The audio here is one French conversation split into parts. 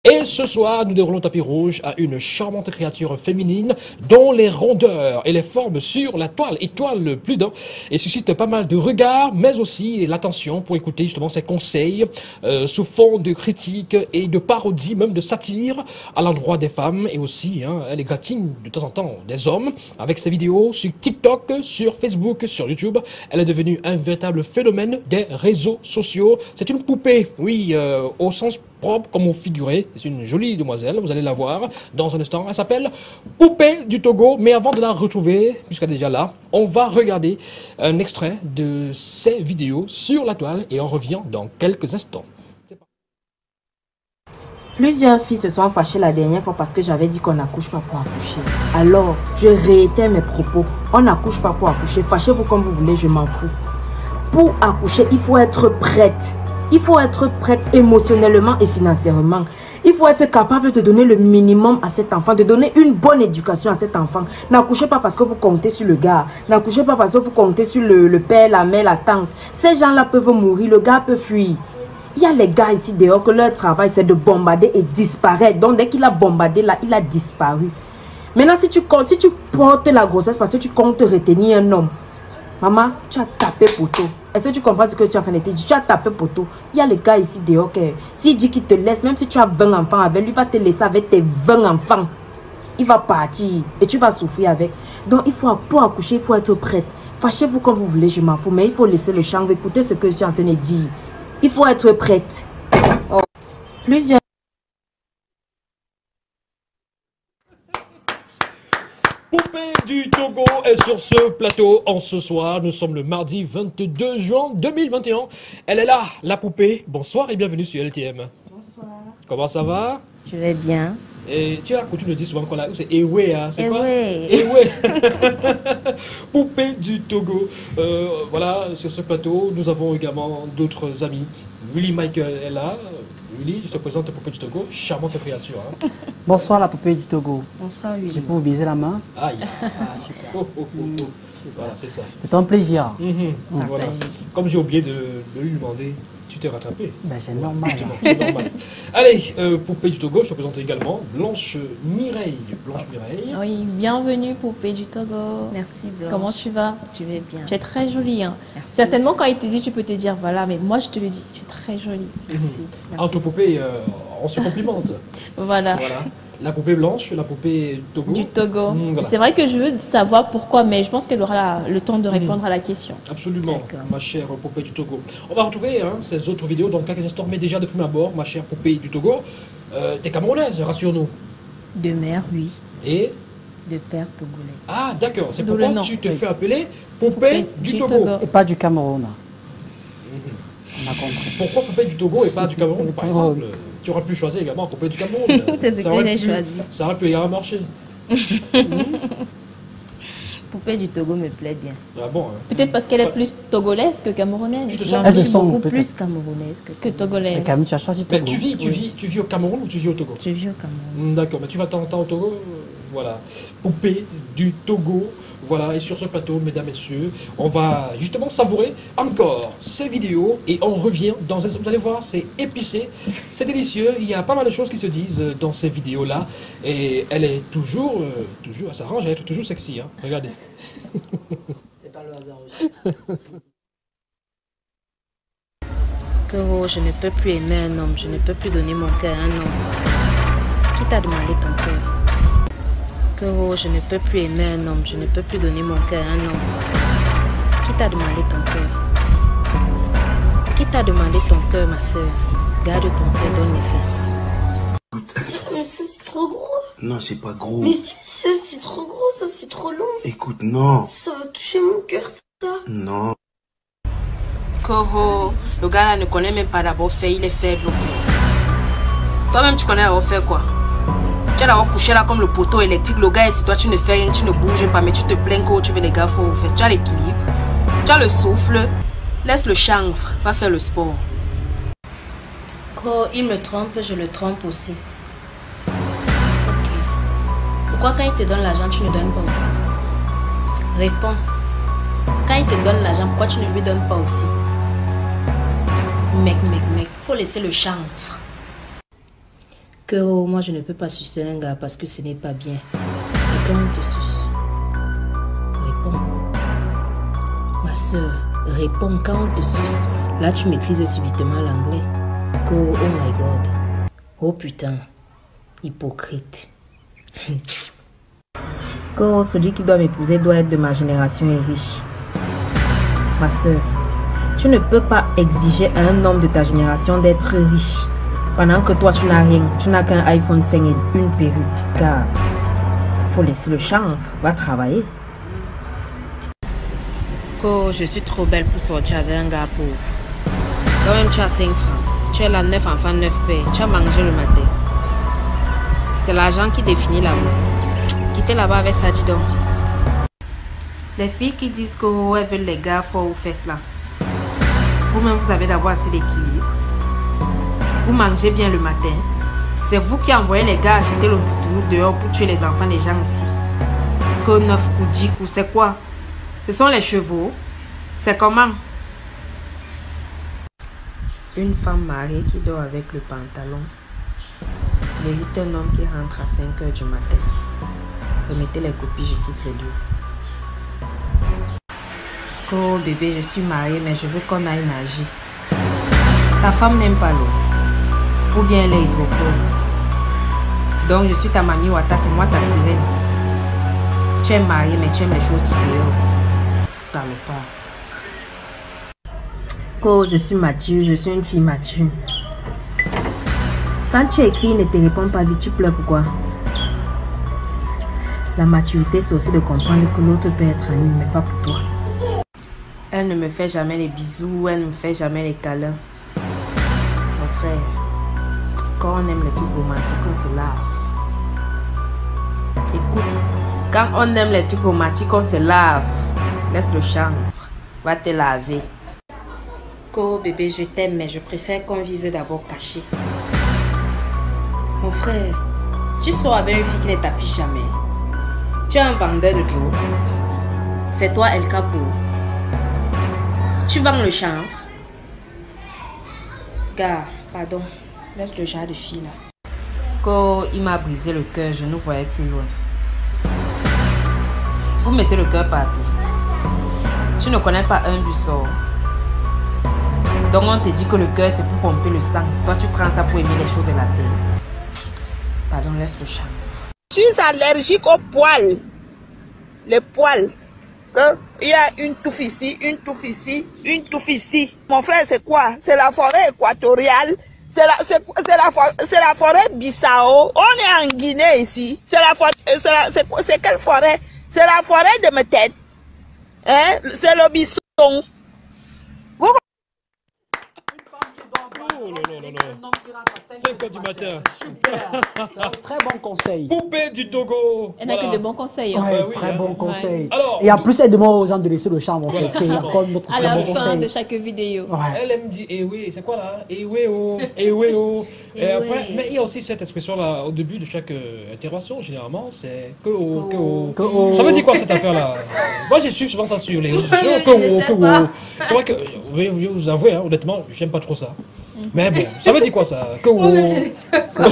Et ce soir, nous déroulons tapis rouge à une charmante créature féminine dont les rondeurs et les formes sur la toile étoile plus d'un et suscite pas mal de regards, mais aussi l'attention pour écouter justement ses conseils sous fond de critiques et de parodies, même de satire à l'endroit des femmes et aussi elle égratigne de temps en temps des hommes avec ses vidéos sur TikTok, sur Facebook, sur YouTube. Elle est devenue un véritable phénomène des réseaux sociaux. C'est une poupée, oui, au sens propre comme vous figurez. C'est une jolie demoiselle, vous allez la voir dans un instant. Elle s'appelle Poupée du Togo. Mais avant de la retrouver, puisqu'elle est déjà là, on va regarder un extrait de ses vidéos sur la toile et on revient dans quelques instants. Plusieurs filles se sont fâchées la dernière fois parce que j'avais dit qu'on n'accouche pas pour accoucher. Alors, je réitère mes propos. On n'accouche pas pour accoucher. Fâchez-vous comme vous voulez, je m'en fous. Pour accoucher, il faut être prête. Il faut être prête émotionnellement et financièrement. Il faut être capable de donner le minimum à cet enfant, de donner une bonne éducation à cet enfant. N'accouchez pas parce que vous comptez sur le gars. N'accouchez pas parce que vous comptez sur le père, la mère, la tante. Ces gens-là peuvent mourir, le gars peut fuir. Il y a les gars ici dehors que leur travail c'est de bombarder et disparaître. Donc dès qu'il a bombardé là, il a disparu. Maintenant si tu portes la grossesse parce que tu comptes retenir un homme, maman, tu as tapé poteau. Est-ce que tu comprends ce que tu es en train de te dire? Tu as tapé poteau. Il y a les gars ici dehors que s'il dit qu'il te laisse, même si tu as 20 enfants avec lui, il va te laisser avec tes 20 enfants. Il va partir et tu vas souffrir avec. Donc il faut, pour accoucher, il faut être prête. Fâchez-vous comme vous voulez, je m'en fous. Mais il faut laisser le champ, écouter ce que je suis en train de dire. Il faut être prête. Oh. Plusieurs. Poupée du Togo est sur ce plateau en ce soir. Nous sommes le mardi 22 juin 2021. Elle est là, la poupée. Bonsoir et bienvenue sur LTM. Bonsoir. Comment ça va? Je vais bien. Et tu as coutume de dire souvent qu'on a... C'est Ewe, hein? C'est quoi? Ewe. Poupée du Togo. Voilà, sur ce plateau, nous avons également d'autres amis. Willy Michael est là. Willy, je te présente la Poupée du Togo. Charmante créature. Hein? Bonsoir la Poupée du Togo. Bonsoir Willy. Je peux vous baiser la main? Aïe. Voilà, c'est ça. C'est un plaisir. Voilà. Comme j'ai oublié de lui demander, tu t'es rattrapé. Ben, c'est normal. C'est normal. Allez, Poupée du Togo, je te présente également Blanche Mireille. Blanche Mireille. Oui, bienvenue Poupée du Togo. Merci Blanche. Comment tu vas? Tu vas bien. Tu es très jolie. Hein. Merci. Certainement quand il te dit, tu peux te dire voilà, mais moi je te le dis, tu es très jolie. Merci. Entre poupées, on se complimente. Voilà. La poupée blanche, la poupée Togo. Du Togo. Voilà. C'est vrai que je veux savoir pourquoi, mais je pense qu'elle aura le temps de répondre à la question. Absolument, ma chère Poupée du Togo. On va retrouver ces autres vidéos dans quelques instants, mais déjà de prime abord, ma chère Poupée du Togo, t'es camerounaise, rassure-nous. De mère, oui. Et de père togolais. Ah, d'accord, c'est D'où pourquoi le nom. tu te fais appeler Poupée du Togo. Et pas du Cameroun. On a compris. Pourquoi Poupée du Togo et pas du Cameroun, par exemple? Tu aurais pu choisir également Poupée du Cameroun. C'est ce que j'ai choisi. Ça aurait pu également marcher. Poupée du Togo me plaît bien. Ah bon, hein. Peut-être parce qu'elle est plus togolaise que camerounaise. Tu te Non, sens Elles je se suis sont beaucoup peut-être. plus camerounaise que Que togolaise. Mais Camille, tu as choisi Mais Togo. tu vis au Cameroun ou tu vis au Togo? Je vis au Cameroun. D'accord, mais tu vas t'entendre au Togo, voilà. Poupée du Togo, voilà. Et sur ce plateau, mesdames, messieurs, on va justement savourer encore ces vidéos et on revient dans un... Vous allez voir, c'est épicé, c'est délicieux. Il y a pas mal de choses qui se disent dans ces vidéos-là. Et elle est toujours, elle s'arrange à être toujours sexy, hein. Regardez. C'est pas le hasard aussi. Kero, je ne peux plus aimer un homme, je ne peux plus donner mon cœur à un homme. Qui t'a demandé ton cœur? Kero, je ne peux plus aimer un homme, je ne peux plus donner mon cœur à un homme. Qui t'a demandé ton cœur? Qui t'a demandé ton cœur, ma soeur? Garde ton cœur, donne les fesses. Mais ça c'est trop gros. Non, c'est pas gros. Mais si, ça c'est trop gros, ça c'est trop long. Écoute, non. Ça va toucher mon cœur, ça. Non. Koro, le gars là ne connaît même pas d'abord faire, il est faible au fils. Toi-même tu connais d'abord faire quoi? Tu as d'abord couché là comme le poteau électrique, le gars est sur toi, tu ne fais rien, tu ne bouges pas, mais tu te plains que tu veux les gars fort aux fesses. Tu as l'équilibre, tu as le souffle, laisse le chanvre, va faire le sport. Koro, il me trompe, je le trompe aussi. Ok. Pourquoi quand il te donne l'argent, tu ne donnes pas aussi? Réponds. Quand il te donne l'argent, pourquoi tu ne lui donnes pas aussi? Mec, faut laisser le chanvre. Que oh, moi je ne peux pas sucer un gars parce que ce n'est pas bien. Et quand on te suce, réponds. Ma soeur, réponds quand on te suce. Là tu maîtrises subitement l'anglais. Que oh my god. Oh putain. Hypocrite. Que oh, celui qui doit m'épouser doit être de ma génération et riche. Ma soeur, tu ne peux pas exiger à un homme de ta génération d'être riche. Pendant que toi, tu n'as rien, tu n'as qu'un iPhone 5 et une perruque. Car faut laisser le chanvre, va travailler. Oh, je suis trop belle pour sortir avec un gars pauvre. Toi-même, tu as 5 francs. Tu es là, 9 enfants, 9 pères. Tu as mangé le matin. C'est l'argent qui définit l'amour. Quittez là-bas avec ça, dis donc. Les filles qui disent qu'elles veulent les gars forts aux fesses là. Vous-même, vous avez d'abord assez d'équilibre. Vous mangez bien le matin. C'est vous qui envoyez les gars acheter le bouton dehors pour tuer les enfants des gens ici. Que 9 coups, 10 coups, c'est quoi? Ce sont les chevaux. C'est comment? Une femme mariée qui dort avec le pantalon mérite un homme qui rentre à 5 h du matin. Remettez les copies, je quitte les lieux. Oh bébé, je suis mariée, mais je veux qu'on aille nager. Ta femme n'aime pas l'eau. Ou bien elle est hydrophobe. Donc je suis ta mamie Wata, c'est moi ta sirène. Tu es mariée, mais tu aimes les choses du dehors. Salopard. Oh, je suis mature, je suis une fille mature. Quand tu écris, il ne te répond pas vite, tu pleures pourquoi? La maturité, c'est aussi de comprendre que l'autre peut être ami, mais pas pour toi. Elle ne me fait jamais les bisous, elle ne me fait jamais les câlins. Mon frère, quand on aime les trucs romantiques, on se lave. Écoute, quand on aime les trucs romantiques, on se lave. Laisse le chanvre, va te laver. Oh bébé, je t'aime, mais je préfère qu'on vive d'abord caché. Mon frère, tu sors avec une fille qui ne t'affiche jamais. Tu es un vendeur de drogue. C'est toi El Capo. Tu vends le chanvre. Gars, pardon, laisse le genre de fille là. Quand il m'a brisé le cœur, je ne voyais plus loin. Vous mettez le cœur partout. Tu ne connais pas un du sort. Donc on te dit que le cœur c'est pour pomper le sang. Toi tu prends ça pour aimer les choses de la terre. Pardon, laisse le chanvre. Je suis allergique aux poils. Les poils. Il y a une touffe ici, une touffe ici, une touffe ici. Mon frère, c'est quoi? C'est la forêt équatoriale. C'est la forêt Bissau. On est en Guinée ici. C'est quelle forêt? C'est la forêt de mes têtes. Hein? C'est le bisson. Oh là là là là. 5 h du matin. Super. Très bon conseil. Poupée du Togo. Elle n'a que de bons conseils. Hein. Ouais, oui, très hein. bon conseil. Alors, et en plus, elle demande aux gens de laisser le charme. En Voilà, fait. C'est comme notre À très la bon fin conseil. de chaque vidéo. Ouais. elle me dit, eh oui, c'est quoi là? Eh oui, oh, eh oui, oh. Et Eh après, oui. mais il y a aussi cette expression-là au début de chaque intervention, généralement, c'est que oh, que oh. Que oh. Ça veut dire quoi cette affaire-là? Moi, j'ai su souvent ça sur les réseaux sociaux, Je que ne oh, sais que pas. oh. C'est vrai que, vous avouez, hein, honnêtement, j'aime pas trop ça. Mais bon, ça veut dire quoi ça? Que oh.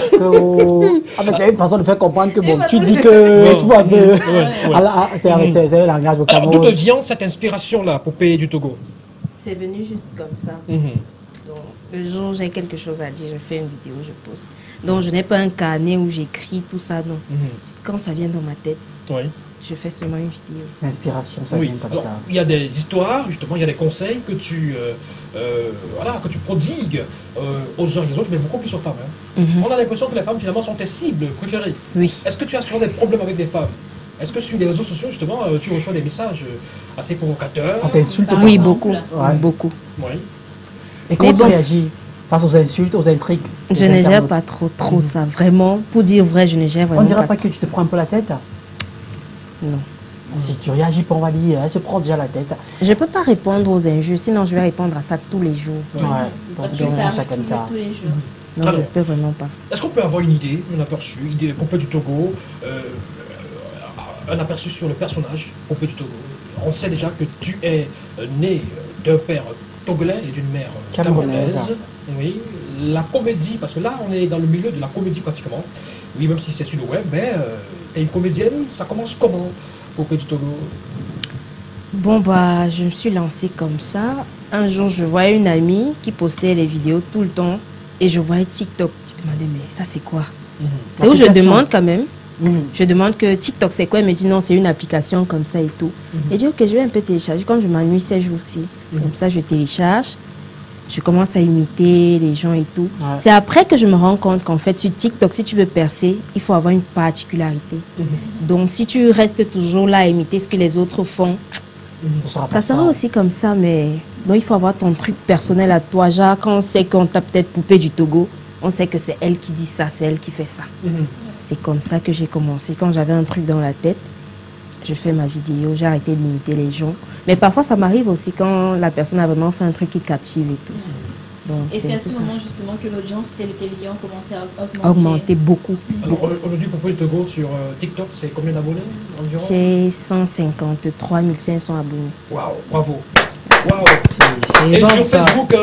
Que oh. Ah, mais tu as une façon de faire comprendre que bon, Mais tu parce dis que- que Ouais. tu vois un peu. Ouais. C'est le langage au Alors, d'où te Cameroun. vient cette inspiration-là, Poupée du Togo? C'est venu juste comme ça. Mhm. Donc, le jour où j'ai quelque chose à dire, je fais une vidéo, je poste. Donc, je n'ai pas un carnet où j'écris tout ça, non. Mhm. Quand ça vient dans ma tête, Oui. je fais seulement une vidéo. L'inspiration, ça Oui. vient comme Alors, ça. il y a des histoires, justement, il y a des conseils que tu, voilà, que tu prodigues aux uns et aux autres, mais beaucoup plus aux femmes. Hein. On a l'impression que les femmes, finalement, sont tes cibles préférées. Oui. Est-ce que tu as souvent des problèmes avec des femmes? Est-ce que sur les réseaux sociaux, justement, tu reçois des messages assez provocateurs? On t'insulte. Par Oui, exemple. beaucoup. Ouais. Beaucoup. Oui. Et comment Mais tu bon. réagis face aux insultes, aux intrigues? Je des ne gère internautes? pas trop ça. Vraiment, pour dire vrai, je ne gère On vraiment ne dira pas. pas que tu te prends un peu la tête? Non. Si tu réagis pas, on va dire, elle se prend déjà la tête. Je ne peux pas répondre aux injures, sinon je vais répondre à ça tous les jours. Ouais. Parce que Donc, ça ça arrive comme ça. tous les jours. Non, Alors. je ne peux vraiment pas. Est-ce qu'on peut avoir une idée, un aperçu, idée Poupée du Togo, un aperçu sur le personnage Poupée du Togo? On sait déjà que tu es né d'un père togolais et d'une mère camerounaise. Camerounaise. Oui. la comédie, parce que là, on est dans le milieu de la comédie pratiquement. Oui, même si c'est sur le web, mais t'es une comédienne, ça commence comment, Poupée du Togo? Bon, bah, je me suis lancée comme ça. Un jour, je voyais une amie qui postait les vidéos tout le temps et je voyais TikTok. Je demandais, mais ça, c'est quoi? C'est où je demande quand même. Je demande que TikTok, c'est quoi? Elle me dit, non, c'est une application comme ça et tout. Et je dis, ok, je vais un peu télécharger. Comme je m'ennuie ces jours-ci. Comme ça, je télécharge. Je commence à imiter les gens et tout. Ouais. C'est après que je me rends compte qu'en fait, sur TikTok, si tu veux percer, il faut avoir une particularité. Donc, si tu restes toujours là à imiter ce que les autres font, ça sera aussi comme ça, mais bon, il faut avoir ton truc personnel à toi. Genre, quand on sait qu'on t'a peut-être Poupée du Togo, on sait que c'est elle qui dit ça, c'est elle qui fait ça. C'est comme ça que j'ai commencé. Quand j'avais un truc dans la tête, je fais ma vidéo, j'ai arrêté d'imiter les gens. Mais parfois, ça m'arrive aussi quand la personne a vraiment fait un truc qui captive et tout. Donc, Et c'est à ce tout ça. moment justement que l'audience télévision commençait à augmenter. Augmenter beaucoup. Alors, aujourd'hui, Poupée du Togo sur TikTok, c'est combien d'abonnés environ? J'ai 153 500 abonnés. Waouh, bravo. Waouh. C'est Et bon, sur ça. Facebook,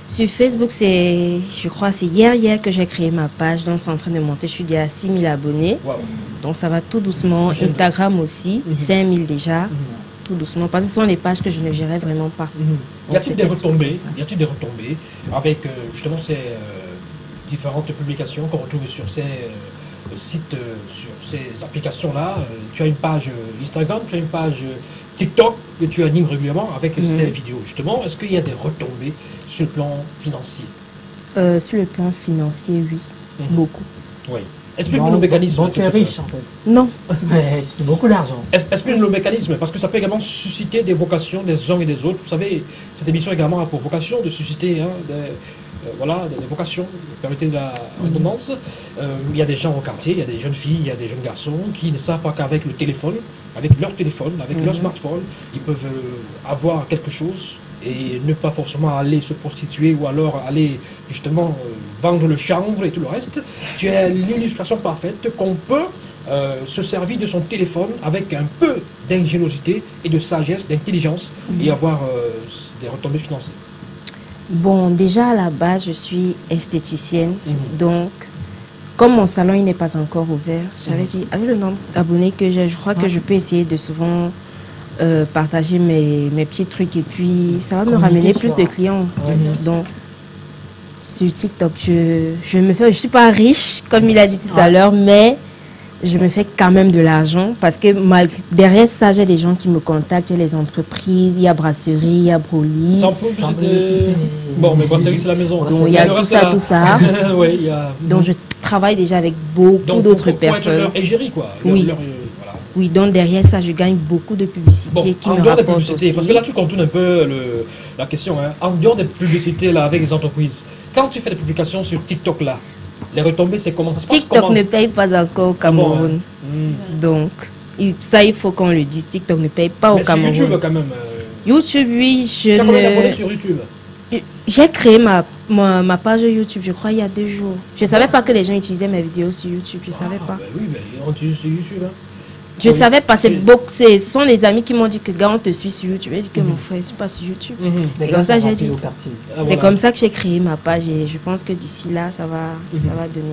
Sur Facebook, je crois c'est hier que j'ai créé ma page. Donc, c'est en train de monter. Je suis déjà à 6 000 abonnés. waouh. Donc, ça va tout doucement. Instagram aussi, 5 000 déjà. Tout doucement. Parce que ce sont les pages que je ne gérais vraiment pas. Y a-t-il des c'était retombées? comme ça. Y a-t-il des retombées avec justement ces différentes publications qu'on retrouve sur ces sites, sur ces applications-là? Tu as une page Instagram, tu as une page TikTok que tu animes régulièrement avec ces vidéos. Justement, est-ce qu'il y a des retombées sur le plan financier? Sur le plan financier, oui. Beaucoup. Oui. Explique-nous le mécanisme. Donc tu es riche en fait. Non. Mais c'est beaucoup d'argent. Explique-nous le mécanisme, parce que ça peut également susciter des vocations des uns et des autres. Vous savez, cette émission également a pour vocation de susciter des vocations, permettez de la redondance. Il y a des gens au quartier, il y a des jeunes filles, il y a des jeunes garçons qui ne savent pas qu'avec le téléphone, avec leur téléphone, avec leur smartphone, ils peuvent avoir quelque chose et ne pas forcément aller se prostituer ou alors aller justement vendre le chanvre et tout le reste. Tu es l'illustration parfaite qu'on peut se servir de son téléphone avec un peu d'ingéniosité et de sagesse, d'intelligence et avoir des retombées financières. Bon, déjà à la base, je suis esthéticienne. Donc, comme mon salon il n'est pas encore ouvert, j'avais dit, avec le nombre d'abonnés que j'ai, je crois que je peux essayer de souvent partager mes petits trucs et puis ça va me ramener plus de clients. Donc, sur TikTok, je suis pas riche, comme il a dit tout à l'heure, mais je me fais quand même de l'argent parce que derrière ça, j'ai des gens qui me contactent, il y a les entreprises, il y a brasserie, il y a Broly. Sans publicité. Bon, mais brasserie, c'est la maison. Donc, il y a tout ça, tout ça. Oui, il y a... Donc, je travaille déjà avec beaucoup d'autres personnes. Leur égérie, quoi. Oui. Voilà. Oui, donc derrière ça, je gagne beaucoup de publicité Bon, qui en me dehors des rapportent publicités, aussi. parce que là, tu contournes un peu la question. Hein. En dehors des publicités là, avec les entreprises, quand tu fais des publications sur TikTok, là, les retombées, c'est comment ça se passe? TikTok ne paye pas encore au Cameroun. Donc, ça, il faut qu'on le dise. TikTok ne paye pas au Mais Cameroun. sur YouTube, quand même. YouTube, oui, Tu as combien d'abonnés sur YouTube? J'ai créé ma page YouTube, je crois, il y a 2 jours. Je ne savais pas que les gens utilisaient mes vidéos sur YouTube. Je ne savais pas. Ben oui, mais on utilise sur YouTube. Hein. Je ne savais pas. Ce sont les amis qui m'ont dit que, gars, on te suit sur YouTube. J'ai dit que mon frère, je ne suis pas sur YouTube. Les C'est gars comme ça sont que j'ai gentils dit. au quartier. C'est comme ça que j'ai créé ma page et je pense que d'ici là, ça va donner.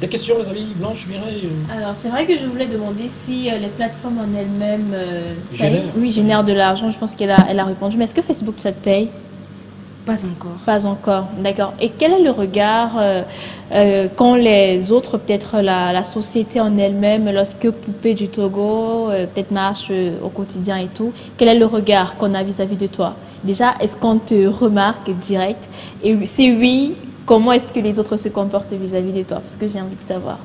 Des questions, les amis? Blanche, Mireille? Alors, c'est vrai que je voulais demander si les plateformes en elles-mêmes Génèrent. génèrent de l'argent. Je pense qu'elle a répondu. Mais est-ce que Facebook, ça te paye? Pas encore. Pas encore, d'accord. Et quel est le regard quand les autres, peut-être la société en elle-même, lorsque Poupée du Togo peut-être marche au quotidien et tout, quel est le regard qu'on a vis-à-vis de toi? Déjà, est-ce qu'on te remarque direct? Et si oui, comment est-ce que les autres se comportent vis-à-vis de toi? Parce que j'ai envie de savoir.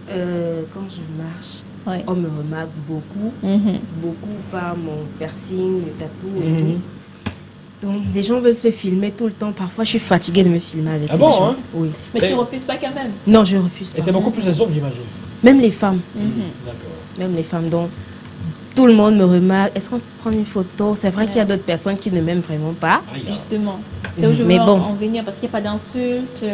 Quand je marche, Ouais. on me remarque beaucoup. Beaucoup par mon piercing, le tatou et tout. Donc, les gens veulent se filmer tout le temps. Parfois, je suis fatiguée de me filmer avec Ah les bon, gens. hein? Oui. Mais Mais- tu refuses pas quand même? Non, je refuse Et pas. c'est beaucoup plus les hommes, j'imagine. Même les femmes. D'accord. Même les femmes. Donc, tout le monde me remarque. Est-ce qu'on peut prendre une photo? C'est vrai qu'il y a d'autres personnes qui ne m'aiment vraiment pas. Ah, il y a- Justement. C'est où je veux Mais bon. en venir parce qu'il n'y a pas d'insultes.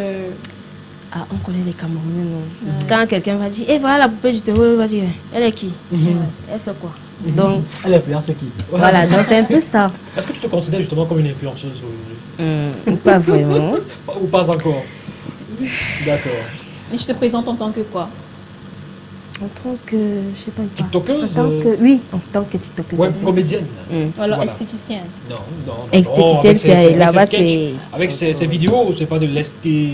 Ah, on connaît les Camerounais, non. Quand quelqu'un va dire, eh voilà la Poupée du Togo, on va dire, elle est qui? Elle fait quoi? Donc, Elle influence qui? voilà, donc c'est un peu ça. Est-ce que tu te considères justement comme une influenceuse aujourd'hui? Pas vraiment. Ou pas encore? D'accord. Et je te présente en tant que quoi? En tant que, je sais pas quoi. TikTokeuse, En tant que, oui, en tant que TikTokeuse. Web comédienne. Ou alors Voilà. esthéticienne? Non, non. Esthéticienne, avec c'est ses là-bas, sketchs. c'est. Avec ses vidéos, c'est pas de l'esthé.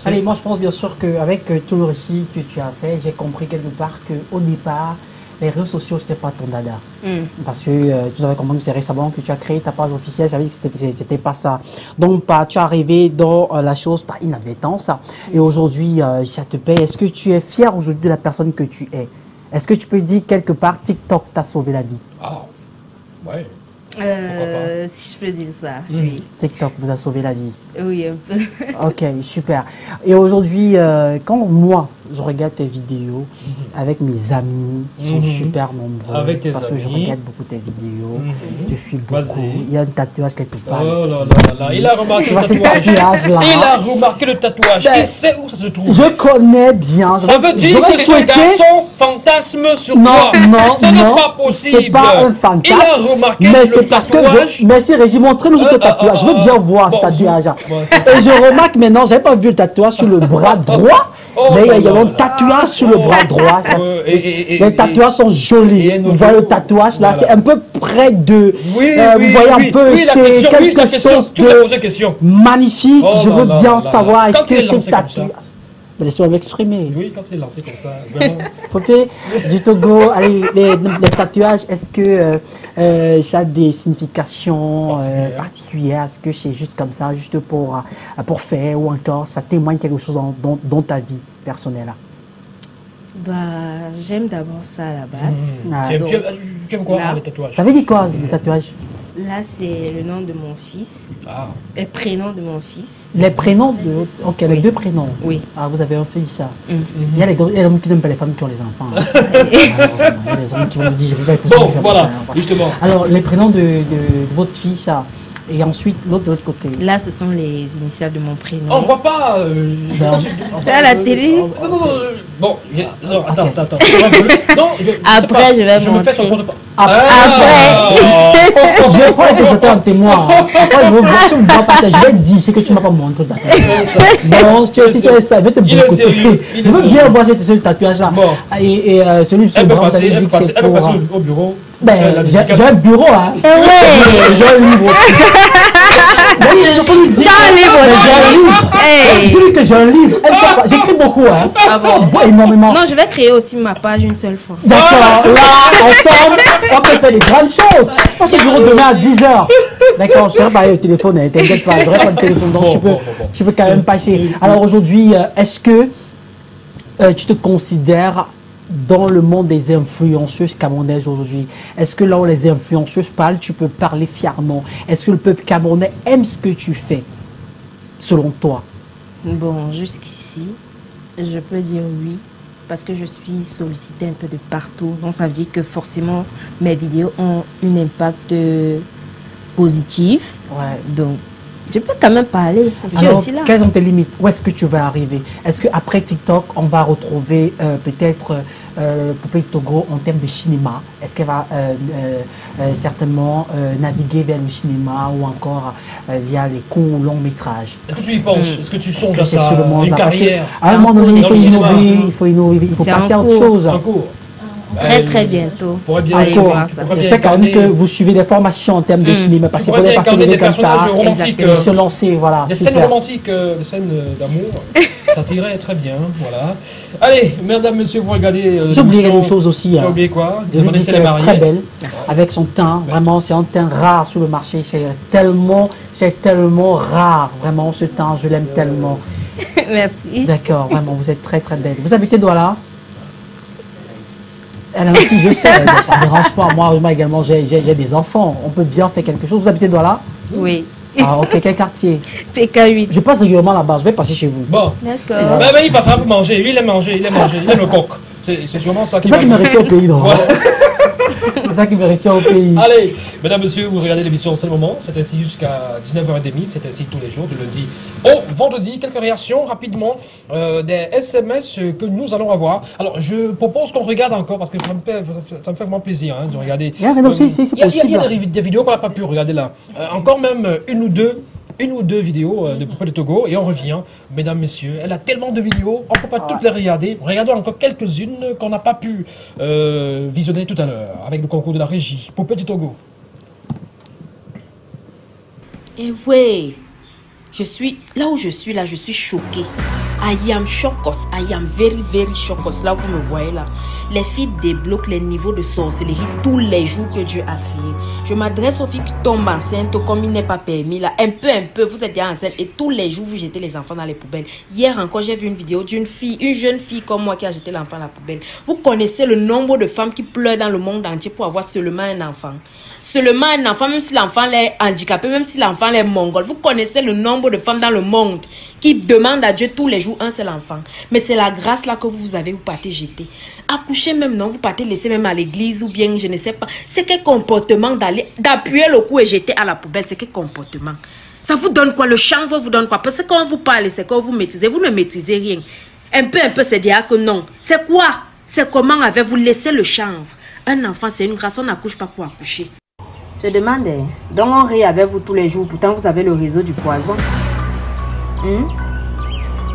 Allez, moi je pense bien sûr qu'avec tout le récit que tu as fait, j'ai compris quelque part qu'au départ, les réseaux sociaux, c'était pas ton dada. Parce que tu devrais comprendre que c'est récemment que tu as créé ta page officielle, ça veut dire que c'était pas ça. Donc, tu es arrivé dans la chose par inadvertance. Et aujourd'hui, ça te paie. Est-ce que tu es fier aujourd'hui de la personne que tu es? Est-ce que tu peux dire quelque part, TikTok t'a sauvé la vie? Ah, ouais. Si je peux dire ça, oui. TikTok vous a sauvé la vie. Oui, un peu. Ok, super. Et aujourd'hui, quand moi, je regarde tes vidéos avec mes amis, ils sont super nombreux. Avec tes parce que je amis. regarde beaucoup tes vidéos, je suis Vas-y. beaucoup. Il y a un tatouage quelque part. Oh ici. là là là, il a remarqué Tu le vois ces tatouage. tatouages-là. Il a remarqué le tatouage. Ben, Il sait où ça se trouve. Je connais bien. Ça veut dire J'aurais que ce souhaité- garçon fantasme sur Non, toi. non, Ce n'est non. pas possible. C'est pas un fantasme. Il a remarqué mais le c'est parce que tatouage. Merci Régis, montrez-nous ce tatouage. Je veux bien voir ce bon, tatouage. bon, Et je remarque maintenant, j'avais pas vu le tatouage sur le bras droit. Oh, mais il y a là un là. tatouage sur le bras droit. Ça- Et les tatouages sont jolis. et Vous voyez le tatouage là, voilà. c'est un peu près de. Oui, vous voyez un peu, oui, la c'est question, oui, quelque la question. chose Tu m'as de posé question. magnifique. Oh Je là veux là bien là savoir, là. est-ce Quand il que est ce lancé comme ça. tatouage. Mais laissez-moi m'exprimer. Oui, quand il est lancé comme ça, vraiment. Popé du Togo, allez, les tatouages, est-ce que ça a des significations particulières? Est-ce que c'est juste comme ça, juste pour faire, ou encore ça témoigne quelque chose dans ta vie personnelle? Bah, j'aime d'abord ça à la base. Ah, Tu aimes- donc, tu aimes quoi, là. les tatouages? Ça veut dire quoi, le tatouage? Là, c'est le nom de mon fils, Ah. le prénom de mon fils. Les prénoms de. Ok, les deux prénoms. Oui. Ah, vous avez un fils, ça. Mm. Il y a les hommes qui n'aiment pas les femmes qui ont les enfants. Hein. Il y a les hommes qui vont me dire, je vais pas épouser Bon, une femme, voilà, ça, hein. justement. Alors, les prénoms de votre fils, ça. Et ensuite, l'autre de l'autre côté. Là, ce sont les initiales de mon prénom. On ne voit pas. Non. C'est à la télé. Non, non, non. Bon, non, attends. Non, Après, je vais Je me fais son montrer. compte pas. Après. Je crois que j'étais un témoin. Hein. Après, je veux voir si on ne voit pas ça. Je vais te dire ce que tu ne m'as pas montré. Bon, si tu es ça, je vais te Il est boycotter. sérieux, il est Je veux sérieux. bien voir ce tatouage-là. Bon. Et celui sur Elle le peut bras, vous passer, avez dit que c'est pour... au bureau. Ben, faire la j'ai dédicace. un bureau, hein. Ouais. J'ai un livre aussi. Mais je peux lui dire. Tu as un livre Mais aussi. j'ai un livre. Hey. Dis-lui que j'ai un livre. Elle sait pas. J'écris beaucoup, hein. Ah bon? Énormément. Non, je vais créer aussi ma page une seule fois. D'accord, là, ensemble, on peut faire des grandes choses. Je passe au bureau demain à 10h. D'accord, je serai pas au téléphone, hein, t'inquiète pas, je n'aurai pas de téléphone, donc tu peux quand même passer. Alors aujourd'hui, est-ce que tu te considères dans le monde des influenceuses camerounaises aujourd'hui? Est-ce que là où les influenceuses parlent, tu peux parler fièrement? Est-ce que le peuple camerounais aime ce que tu fais, selon toi? Bon, jusqu'ici, je peux dire oui, parce que je suis sollicitée un peu de partout. Donc, ça veut dire que forcément, mes vidéos ont un impact positif. Ouais. Donc, je peux quand même parler. Je suis Alors, aussi là. quelles sont tes limites? Où est-ce que tu vas arriver? Est-ce qu'après TikTok, on va retrouver peut-être Popé Togo en termes de cinéma? Est-ce qu'elle va certainement naviguer vers le cinéma ou encore via les courts longs métrages? Est-ce que tu y penses? Est-ce que tu songes à C'est ça? seulement Une là, parce que carrière? à un moment donné, il Dans faut le cinéma. innover, il faut C'est passer en à autre cours. chose. En cours. Très, très bientôt. Pourrait bien Allez Encore. voir ça. Pourrait bien J'espère quand même incarner- que vous suivez des formations en termes de cinéma, parce Tu qu'il ne pourrais faut pas se incarner lever des comme ça. personnages romantiques. Exactement. Se lancer, voilà. Des scènes super. romantiques, des scènes d'amour, ça t'irait très bien, voilà. Allez, mesdames, messieurs, vous regardez... J'ai oublié l'émission. une chose aussi. Tu as hein. oublié quoi? Je De lui dis Vanessa qu'elle est Mariée. très belle, avec son teint, vraiment, c'est un teint rare sur le marché, c'est tellement rare, vraiment, ce teint, je l'aime tellement. Merci. D'accord, vraiment, vous êtes très très belle. Vous habitez Douala? Elle a un fils, je sais, ça ne dérange pas. Moi également, j'ai des enfants, on peut bien faire quelque chose. Vous habitez Douala? Oui. Ah, ok, quel quartier? PK8. Je passe régulièrement là-bas, je vais passer chez vous. Bon, D'accord. ben, il passera pour manger, lui il aime manger, il aime le coq. C'est sûrement ça qui C'est ça qui me retient au pays, donc. C'est ça qui me retient au pays. Allez, mesdames, messieurs, vous regardez l'émission C'est le moment. C'est ainsi jusqu'à 19h30. C'est ainsi tous les jours, du lundi au vendredi. Quelques réactions rapidement des SMS que nous allons avoir. Alors, je propose qu'on regarde encore parce que ça me fait vraiment plaisir de regarder. Il y a des vidéos qu'on n'a pas pu regarder là. Encore même une ou deux vidéos de Poupée de Togo et on revient, mesdames, messieurs. Elle a tellement de vidéos, on ne peut pas toutes les regarder. Regardons encore quelques-unes qu'on n'a pas pu visionner tout à l'heure avec le concours de la régie. Poupée de Togo. Eh ouais, là où je suis, je suis choquée. I am shocked, I am very, very shocked. Là, vous me voyez là. Les filles débloquent les niveaux de sorcellerie tous les jours que Dieu a créé. Je m'adresse aux filles qui tombent enceintes comme il n'est pas permis là. Un peu, vous êtes déjà enceinte et tous les jours vous jetez les enfants dans les poubelles. Hier encore, j'ai vu une vidéo d'une fille, une jeune fille comme moi qui a jeté l'enfant dans la poubelle. Vous connaissez le nombre de femmes qui pleurent dans le monde entier pour avoir seulement un enfant. Seulement un enfant, même si l'enfant est handicapé, même si l'enfant est mongol. Vous connaissez le nombre de femmes dans le monde qui demandent à Dieu tous les jours un seul enfant. Mais c'est la grâce là que vous avez, vous partez jeter. Accoucher même non, vous partez laisser même à l'église ou bien je ne sais pas. C'est quel comportement d'appuyer le cou et jeter à la poubelle, c'est quel comportement? Ça vous donne quoi? Le chanvre vous donne quoi? Parce que quand vous parlez, c'est quand vous maîtrisez, vous ne maîtrisez rien. Un peu, c'est dire que non. C'est quoi? C'est comment avez-vous laissé le chanvre? Un enfant, c'est une grâce, on n'accouche pas pour accoucher. Je demande, donc on rit avec vous tous les jours, pourtant vous avez le réseau du poison.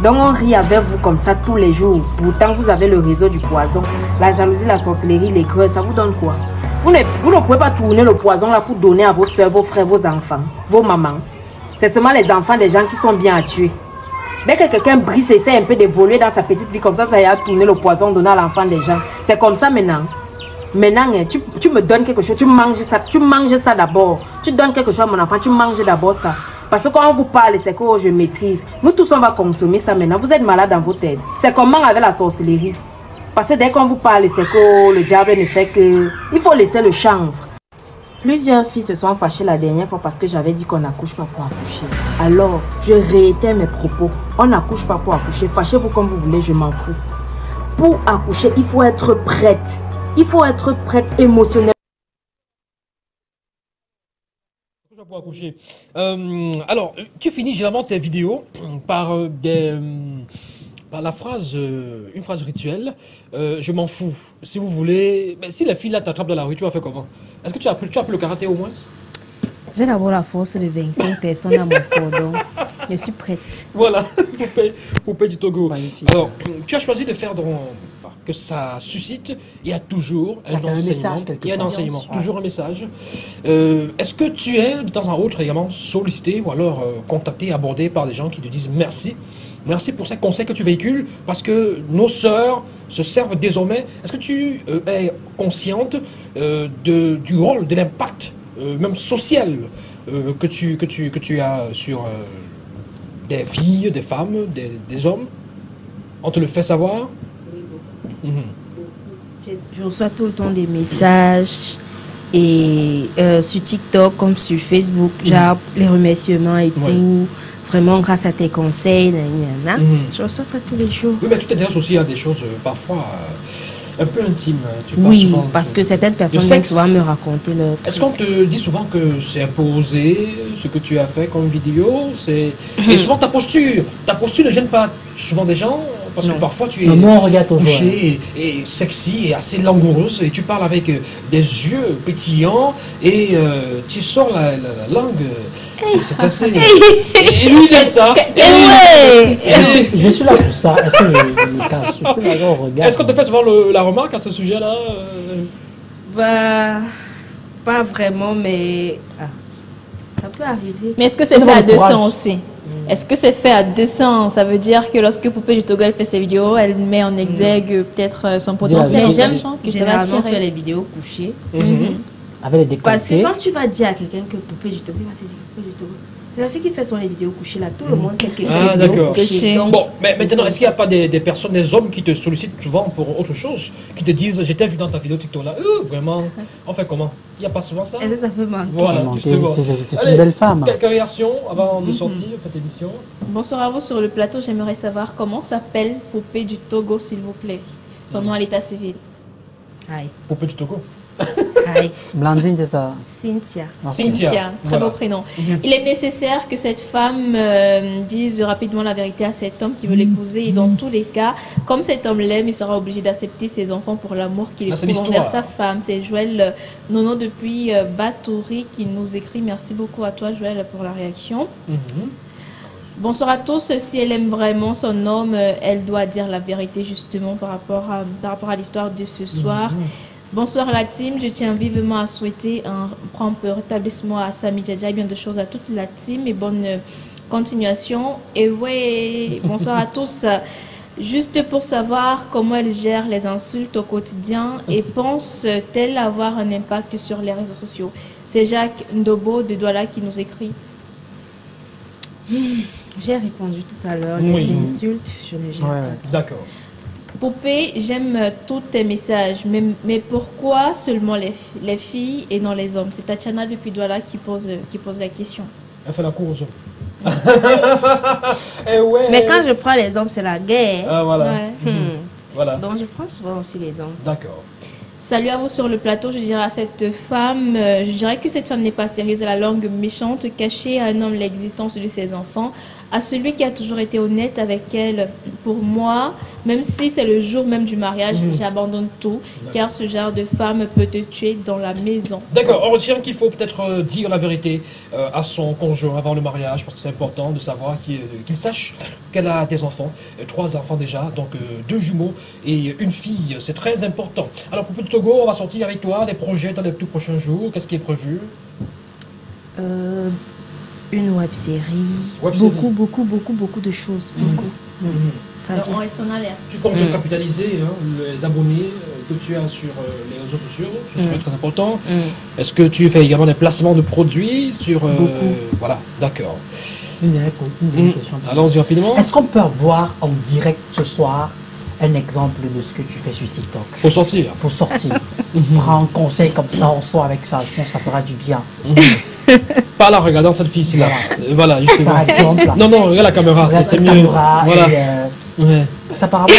Donc on rit avec vous comme ça tous les jours, pourtant vous avez le réseau du poison. La jalousie, la sorcellerie, les creux, ça vous donne quoi? Vous ne pouvez pas tourner le poison là pour donner à vos soeurs, vos frères, vos enfants, vos mamans. C'est seulement les enfants des gens qui sont bien à tuer. Dès que quelqu'un brise et essaie un peu d'évoluer dans sa petite vie comme ça, ça y a tourné le poison, donner à l'enfant des gens. C'est comme ça maintenant. Maintenant, tu me donnes quelque chose, tu manges ça d'abord. Tu donnes quelque chose à mon enfant, tu manges d'abord ça. Parce que quand on vous parle, c'est que je maîtrise. Nous tous, on va consommer ça maintenant. Vous êtes malade dans vos têtes. C'est comment avec la sorcellerie. Parce que dès qu'on vous parle, c'est que le diable ne fait que... Il faut laisser le chanvre. Plusieurs filles se sont fâchées la dernière fois parce que j'avais dit qu'on n'accouche pas pour accoucher. Alors, je réitère mes propos. On n'accouche pas pour accoucher. Fâchez-vous comme vous voulez, je m'en fous. Pour accoucher, il faut être prête. Il faut être prête émotionnellement. Pour accoucher. Alors, tu finis généralement tes vidéos par la phrase, une phrase rituelle. Je m'en fous. Si vous voulez, mais si la fille là t'attrape dans la rue, tu vas faire comment? Est-ce que tu as appris le karaté au moins? J'ai d'abord la force de 25 personnes à mon cordon. Je suis prête. Voilà, Poupée du Togo. Magnifique. Alors, tu as choisi de faire que ça suscite, il y a toujours un enseignement. Il y a un enseignement, toujours un message. Est-ce que tu es de temps en autre également sollicité ou alors contacté, abordé par des gens qui te disent merci? Merci pour ces conseils que tu véhicules parce que nos sœurs se servent désormais. Est-ce que tu es consciente du rôle, de l'impact même social que tu as sur des filles, des femmes, des hommes? On te le fait savoir? Je reçois tout le temps des messages et sur TikTok comme sur Facebook, genre les remerciements et tout. Vraiment grâce à tes conseils, je reçois ça tous les jours. Oui, mais tu t'intéresses aussi à des choses parfois un peu intimes. Oui, parce que certaines personnes viennent souvent me raconter leur... Est-ce qu'on te dit souvent que c'est imposé, ce que tu as fait comme vidéo? Et souvent ta posture ne gêne pas souvent des gens? Parce que parfois tu es couchée et sexy et assez langoureuse et tu parles avec des yeux pétillants et tu sors la langue. C'est assez... Et lui il aime ça. Je suis là pour ça. Est-ce que je me cache? Je suis là, on regarde. Est-ce qu'on te fait souvent la remarque à ce sujet-là? Bah, pas vraiment, mais ça peut arriver. Mais est-ce que c'est fait à 200 aussi? Est-ce que c'est fait à 200? Ça veut dire que lorsque Poupée du Togo fait ses vidéos, elle met en exergue peut-être son potentiel. Mais j'aime généralement faire les vidéos couchées. Avec les décolletés. Parce que quand tu vas dire à quelqu'un que Poupée du Togo, il va te dire Poupée du Togo. C'est la fille qui fait son les vidéos couchées là. Tout le monde sait qu'elle fait les vidéos couchées. Bon, mais maintenant, est-ce qu'il n'y a pas des personnes, des hommes qui te sollicitent souvent pour autre chose? Qui te disent, j'étais vu dans ta vidéo TikTok là. Vraiment, on fait comment? Il n'y a pas souvent ça? Et ça fait manquer. Voilà, c'est une belle femme. Quelques réactions avant de sortir de cette émission. Bonsoir à vous sur le plateau. J'aimerais savoir comment s'appelle Poupée du Togo, s'il vous plaît. Son nom à l'état civil. Poupée du Togo. pareil. Blandine, c'est ça. Cynthia. Cynthia. Très Voilà. beau prénom. Il est nécessaire que cette femme dise rapidement la vérité à cet homme qui veut l'épouser. Et dans tous les cas, comme cet homme l'aime, il sera obligé d'accepter ses enfants pour l'amour qu'il Ah, c'est éprouve envers l'histoire. sa femme. C'est Joël Nono depuis Batouri qui nous écrit. Merci beaucoup à toi, Joël, pour la réaction. Bonsoir à tous. Si elle aime vraiment son homme, elle doit dire la vérité justement par rapport à l'histoire de ce soir. Bonsoir la team. Je tiens vivement à souhaiter un prompt rétablissement à Sami Djadja et bien de choses à toute la team et bonne continuation. Et ouais, bonsoir à tous. Juste pour savoir comment elle gère les insultes au quotidien et pense-t-elle avoir un impact sur les réseaux sociaux? C'est Jacques Ndobo de Douala qui nous écrit. J'ai répondu tout à l'heure. Oui. Les insultes, je ne gère pas. D'accord. Poupée, j'aime tous tes messages, mais pourquoi seulement les filles et non les hommes? C'est Tatiana depuis Douala qui pose la question. Elle fait la course. Eh ouais. Mais quand je prends les hommes, c'est la guerre. Ah, voilà. Ouais. Voilà. Donc je prends souvent aussi les hommes. D'accord. Salut à vous sur le plateau. Je dirais à cette femme, je dirais que cette femme n'est pas sérieuse. Elle a la langue méchante, cachée à un homme l'existence de ses enfants. À celui qui a toujours été honnête avec elle, pour moi, même si c'est le jour même du mariage, j'abandonne tout, car ce genre de femme peut te tuer dans la maison. D'accord, on retient qu'il faut peut-être dire la vérité à son conjoint avant le mariage, parce que c'est important de savoir qu'il sache qu'elle a des enfants, 3 enfants déjà, donc 2 jumeaux et une fille, c'est très important. Alors pour Poupée de Togo, on va sortir avec toi des projets dans les tout prochains jours, qu'est-ce qui est prévu? Une web série. Web-série. Beaucoup de choses. Beaucoup. Ça Donc, vient. on reste en alerte. Tu comptes capitaliser les abonnés que tu as sur les réseaux sociaux, ce serait très important. Est-ce que tu fais également des placements de produits sur... voilà, d'accord. Une dernière question. Allons-y rapidement. Est-ce qu'on peut avoir en direct ce soir un exemple de ce que tu fais sur TikTok Pour sortir. pour sortir? Prends un conseil comme ça, on sort avec ça. Je pense que ça fera du bien. Pas là, regardant cette fille-ci là. Voilà, justement. Par exemple, là. Non, regarde la caméra, Regarde c'est cette mieux. caméra Voilà. et, Ouais. ça apparemment,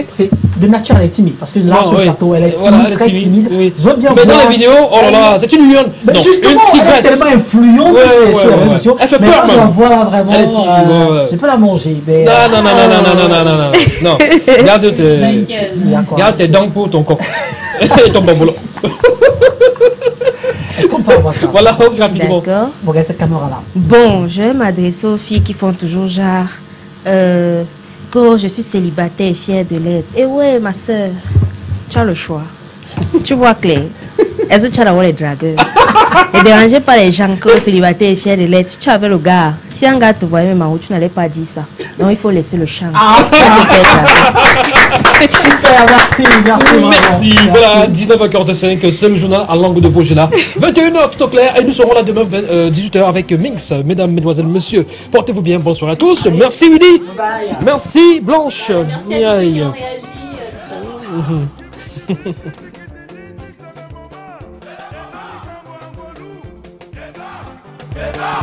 c'est de nature elle est timide parce que là Ah, sur le oui. plateau elle est timide, Voilà, elle est très timide. oui. Je veux bien Mais dans voir les vidéos, oh là là, c'est une lionne. Mais Non, justement, une elle est tigresse. tellement influente Ouais, sur les ouais, réseaux ouais. sociaux. Elle fait mais peur, quand je la même. vois là vraiment, Elle est timide, ouais. je peux la manger. Mais, Non. Non. Garde tes dents pour ton coq. Et ton bambolo. Est-ce qu'on peut avoir ça? Voilà, on se rapidement. D'accord. Regarde cette caméra là. Bon, je vais m'adresser aux filles qui font toujours genre que je suis célibataire et fière de l'être. Et ouais, ma soeur, tu as le choix. Tu vois clair. Est-ce que tu as d'abord les dragueurs? Ne dérangez pas les gens que célibataire et fière de l'être. Si tu avais le gars, si un gars te voyait même en haut, tu n'allais pas dire ça. Donc il faut laisser le charme. Super, merci. Merci. maman. Voilà, 19h45, c'est le journal à langue de Vosges là. 21h tout au clair et nous serons là demain 18h avec Minx. Mesdames, mesdemoiselles, messieurs, portez-vous bien. Bonsoir à tous. Merci Willy. Bye. Merci Blanche. Merci à tous ceux qui ont réagi. Yes, sir.